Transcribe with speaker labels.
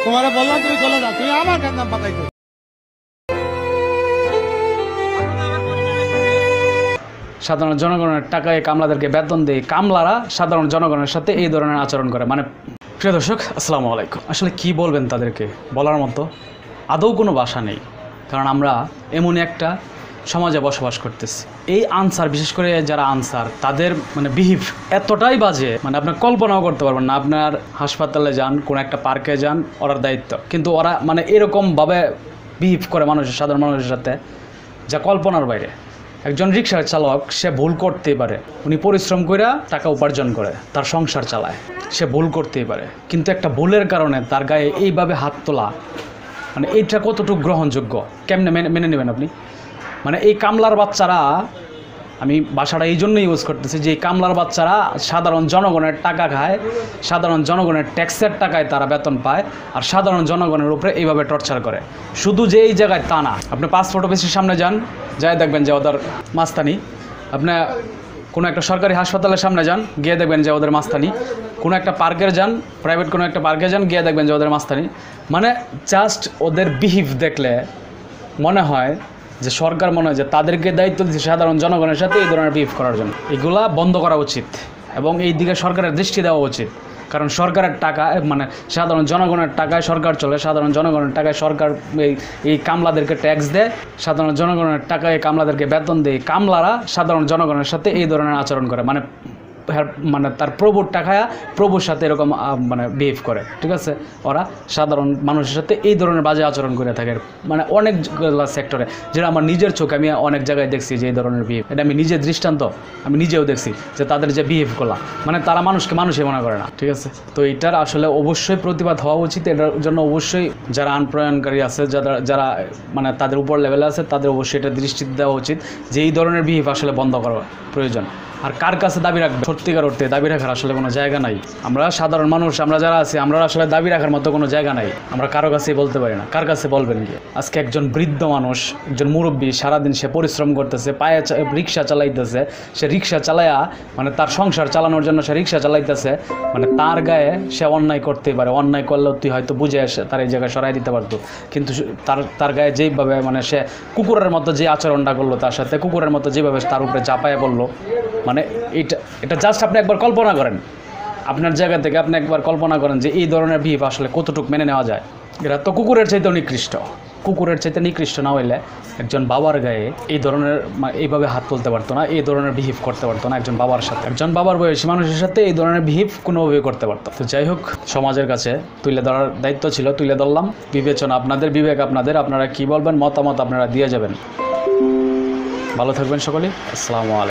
Speaker 1: তোমার বললাম তুমি চলে যাও, তুমি আমার কেন নাম পাতাই।
Speaker 2: সাধারণ জনগণের টাকায় কামলাদেরকে বেতন দেয়, কামলারা সাধারণ জনগণের সাথে এই ধরনের আচরণ করে। মানে প্রিয় দর্শক, আসসালামু আলাইকুম। আসলে কি বলবেন তাদেরকে, বলার মতো আদৌ কোনো ভাষা নেই, কারণ আমরা এমনই একটা সমাজে বসবাস করতেছি। এই আনসার, বিশেষ করে যারা আনসার, তাদের মানে বিহেভ এতটাই বাজে, মানে আপনি কল্পনাও করতে পারবেন না। আপনার হাসপাতালে যান, কোনো একটা পার্কে যান, ওরার দায়িত্ব, কিন্তু ওরা মানে এরকমভাবে বিহেভ করে মানুষের, সাধারণ মানুষের সাথে, যা কল্পনার বাইরে। একজন রিক্সার চালক, সে ভুল করতেই পারে, উনি পরিশ্রম করে টাকা উপার্জন করে, তার সংসার চালায়, সে ভুল করতেই পারে, কিন্তু একটা ভুলের কারণে তার গায়ে এইভাবে হাত তোলা, মানে এইটা কতটুকু গ্রহণযোগ্য, কেমনে মেনে নেবেন আপনি? মানে এই কামলার বাচ্চারা, আমি ভাষাটা এই জন্য ইউজ করতেছি যে এই কামলার বাচ্চারা সাধারণ জনগণের টাকা খায়, সাধারণ জনগণের ট্যাক্সের টাকায় তারা বেতন পায়, আর সাধারণ জনগণের উপরে এইভাবে টর্চার করে। শুধু যে এই জায়গায় তা না, আপনি পাসপোর্ট অফিসের সামনে যান, যাই দেখবেন যে ওদের মাস্তানি। আপনি কোনো একটা সরকারি হাসপাতালের সামনে যান, গিয়ে দেখবেন যে ওদের মাস্তানি। কোনো একটা পার্কের যান, প্রাইভেট কোনো একটা পার্কে যান, গিয়ে দেখবেন যে ওদের মাস্তানি। মানে জাস্ট ওদের বিহেভ দেখলে মনে হয় যে সরকার মনে হয় যে তাদেরকে দায়িত্ব দিচ্ছে সাধারণ জনগণের সাথে এই ধরনের বিহেভ করার জন্য। এগুলা বন্ধ করা উচিত এবং এই দিকে সরকারের দৃষ্টি দেওয়া উচিত, কারণ সরকারের টাকা, মানে সাধারণ জনগণের টাকায় সরকার চলে, সাধারণ জনগণের টাকায় সরকার এই কামলাদেরকে ট্যাক্স দেয়, সাধারণ জনগণের টাকায় কামলাদেরকে বেতন দেয়, কামলারা সাধারণ জনগণের সাথে এই ধরনের আচরণ করে। মানে তার প্রভুর টাকায় প্রভুর সাথে এরকম মানে বিহেভ করে, ঠিক আছে? ওরা সাধারণ মানুষের সাথে এই ধরনের বাজে আচরণ করে থাকে, মানে অনেক সেক্টরে, যেটা আমার নিজের চোখে আমি অনেক জায়গায় দেখছি যে এই ধরনের বিহেভ। এটা আমি নিজের দৃষ্টান্ত, আমি নিজেও দেখছি যে তাদের যে বিহেভ করলাম, মানে তারা মানুষকে মানুষই মনে করে না, ঠিক আছে? তো এটার আসলে অবশ্যই প্রতিবাদ হওয়া উচিত। এটার জন্য অবশ্যই যারা আইন প্রণয়নকারী আছে, যারা মানে তাদের উপর লেভেলে আছে, তাদের অবশ্যই এটা দৃষ্টি দেওয়া উচিত যে এই ধরনের বিহেভ আসলে বন্ধ করা প্রয়োজন। আর কার কাছে দাবি রাখবে? সত্যিকার অর্থে দাবি রাখার আসলে কোনো জায়গা নাই। আমরা সাধারণ মানুষ, আমরা যারা আছি, আমরা আসলে দাবি রাখার মতো কোনো জায়গা নাই। আমরা কারো কাছেই বলতে পারি না, কার কাছে বলবেন গিয়ে? আজকে একজন বৃদ্ধ মানুষ, একজন মুরব্বী, সারাদিন সে পরিশ্রম করতেছে, পায়ে রিক্সা চালাইতেছে, সে রিক্সা চালায়া মানে তার সংসার চালানোর জন্য সে রিক্সা চালাইতেছে, মানে তার গায়ে সে অন্যায় করতেই পারে। অন্যায় করলেও তুই হয়তো বুঝে আসে তার এই জায়গায় সরাই দিতে পারতো, কিন্তু তার গায়ে যেইভাবে মানে সে কুকুরের মতো যে আচরণটা করলো, তার সাথে কুকুরের মতো যেভাবে তার উপরে চাপায় পড়লো, মানে এটা জাস্ট আপনি একবার কল্পনা করেন, আপনার জায়গা থেকে আপনি একবার কল্পনা করেন যে এই ধরনের বিহেভ আসলে কতটুকু মেনে নেওয়া যায়। এরা তো কুকুরের চাইতেও নিকৃষ্ট। কুকুরের চাইতে নিকৃষ্ট না হইলে একজন বাবার গায়ে এই ধরনের এইভাবে হাত তুলতে পারতো না, এই ধরনের বিহেভ করতে পারতো না একজন বাবার সাথে, একজন বাবার বয়সী মানুষের সাথে এই ধরনের বিহেভ কোনোভাবেই করতে পারতো। তো যাই হোক, সমাজের কাছে তুলে ধরার দায়িত্ব ছিল, তুলে ধরলাম। বিবেচনা আপনাদের, বিবেক আপনাদের, আপনারা কি বলবেন, মতামত আপনারা দিয়ে যাবেন। ভালো থাকবেন সকলে, আসসালামু আলাইকুম।